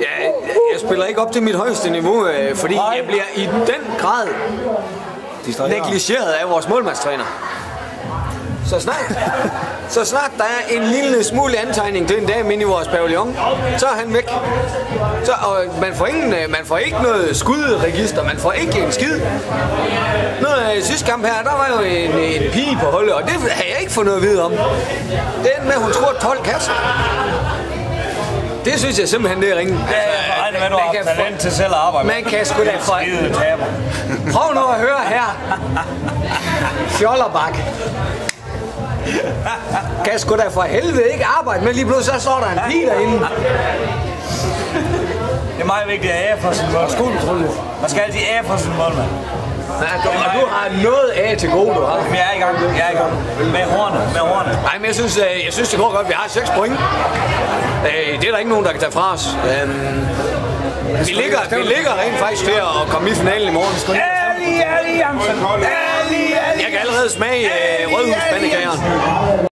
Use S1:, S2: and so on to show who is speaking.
S1: Ja, jeg spiller ikke op til mit højeste niveau, fordi jeg bliver i den grad negligeret af vores målmandstræner. Så snart der er en lille smule antegning til en dag inde i vores pavillon, så er han væk. Og man får ikke noget skudregister, man får ikke en skid. Sidste kamp her, der var jo en pige på holdet, og det havde jeg ikke fået noget at vide om. Det endte med, at hun tror 12 kasser. Det synes jeg simpelthen, det er ringen.
S2: Man til selv at arbejde.
S1: Man kan sgu da for... Prøv nu at høre her. Fjollerbak. Kan sgu da for helvede ikke arbejde med, lige pludselig så står der en pige derinde.
S2: Det er meget vigtigt at ære for sin målmand. Man skal altid ære for sin målmand.
S1: Og du har noget af til gode, du har.
S2: Men jeg er i gang. Med hornet.
S1: Nej, men jeg synes det går godt. Vi har 6 point. Det er der ikke nogen, der kan tage fra os. Vi ligger rent faktisk til at komme i finalen i morgen. Jeg kan allerede smage rødhuspandekageren.